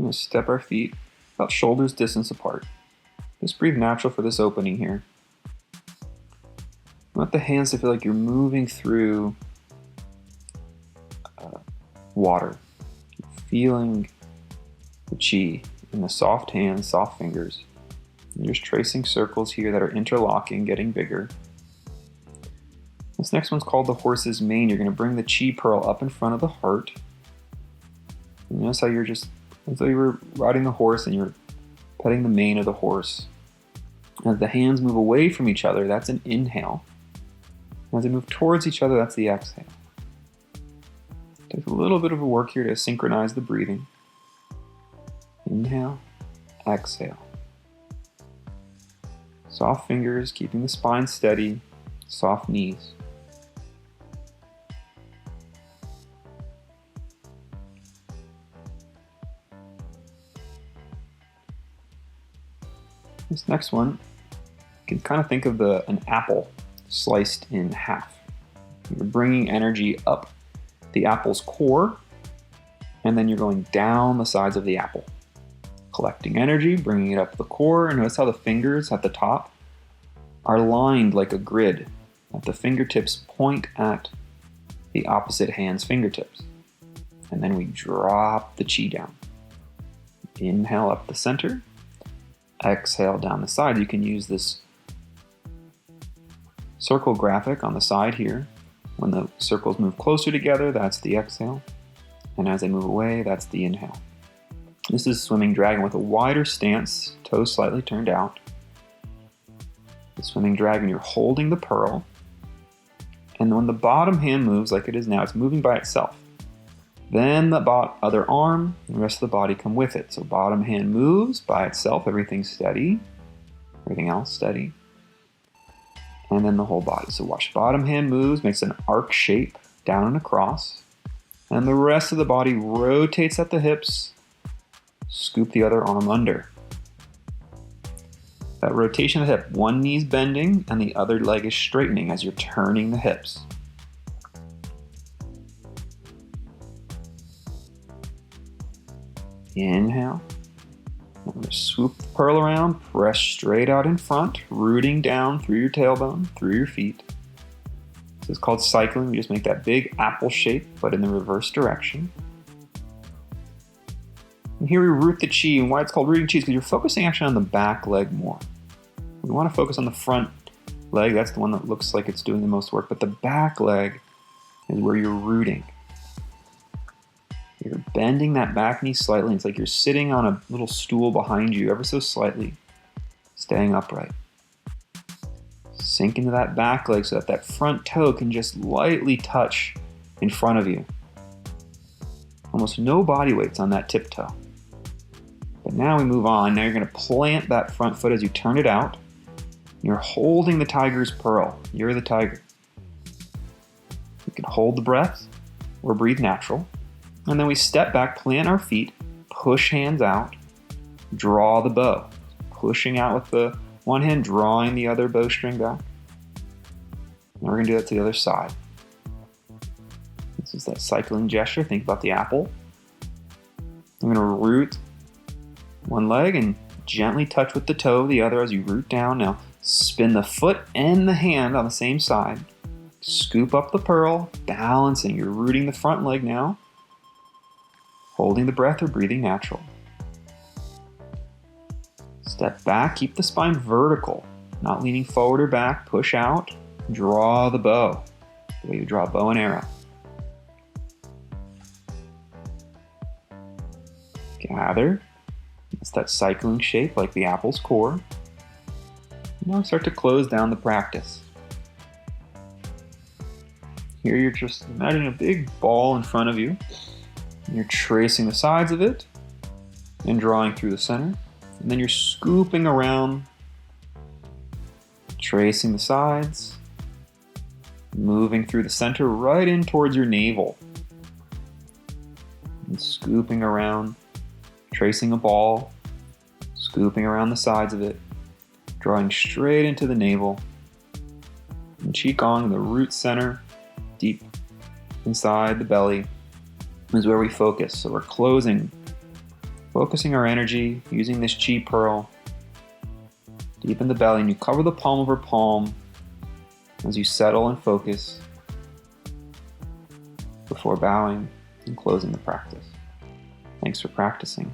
going to step our feet about shoulders distance apart. Just breathe natural for this opening here. I want the hands to feel like you're moving through water. You're feeling the chi in the soft hands, soft fingers. You're just tracing circles here that are interlocking, getting bigger. This next one's called the horse's mane. You're going to bring the chi pearl up in front of the heart. And notice how as though you were riding the horse and you're petting the mane of the horse. As the hands move away from each other, that's an inhale. As they move towards each other, that's the exhale. Take a little bit of a work here to synchronize the breathing. Inhale, exhale. Soft fingers, keeping the spine steady, soft knees. This next one, you can kind of think of an apple sliced in half. You're bringing energy up the apple's core, and then you're going down the sides of the apple. Collecting energy, bringing it up the core, and notice how the fingers at the top are lined like a grid. That the fingertips point at the opposite hand's fingertips. And then we drop the chi down. Inhale up the center. Exhale down the side. You can use this circle graphic on the side here. When the circles move closer together, that's the exhale. And as they move away, that's the inhale. This is swimming dragon with a wider stance, toes slightly turned out. The swimming dragon, you're holding the pearl. And when the bottom hand moves like it is now, it's moving by itself. Then the other arm and the rest of the body come with it. So bottom hand moves by itself, everything's steady, everything else steady. And then the whole body. So watch, bottom hand moves, makes an arc shape down and across. And the rest of the body rotates at the hips, scoop the other arm under. That rotation of the hip, one knee's bending and the other leg is straightening as you're turning the hips. Inhale. I'm going to swoop the pearl around, press straight out in front, rooting down through your tailbone, through your feet. This is called cycling. We just make that big apple shape, but in the reverse direction. And here we root the chi, and why it's called rooting chi is because you're focusing actually on the back leg more. We want to focus on the front leg. That's the one that looks like it's doing the most work, but the back leg is where you're rooting. You're bending that back knee slightly. It's like you're sitting on a little stool behind you, ever so slightly, staying upright. Sink into that back leg so that that front toe can just lightly touch in front of you. Almost no body weight's on that tip toe. But now we move on. Now you're going to plant that front foot as you turn it out. You're holding the tiger's pearl. You're the tiger. You can hold the breath or breathe natural. And then we step back, plant our feet, push hands out, draw the bow. Pushing out with the one hand, drawing the other bowstring back. And we're going to do that to the other side. This is that cycling gesture. Think about the apple. I'm going to root one leg and gently touch with the toe of the other as you root down. Now spin the foot and the hand on the same side. Scoop up the pearl, balancing. You're rooting the front leg now. Holding the breath or breathing natural. Step back, keep the spine vertical, not leaning forward or back. Push out, draw the bow, the way you draw a bow and arrow. Gather. It's that cycling shape like the apple's core. Now start to close down the practice. Here you're just imagining a big ball in front of you. You're tracing the sides of it and drawing through the center. And then you're scooping around, tracing the sides, moving through the center right in towards your navel. And scooping around, tracing a ball, scooping around the sides of it, drawing straight into the navel. And Qigong, the root center, deep inside the belly, is where we focus. So we're closing focusing our energy, using this chi pearl deep in the belly, and you cover the palm over palm as you settle and focus before bowing and closing the practice. Thanks for practicing.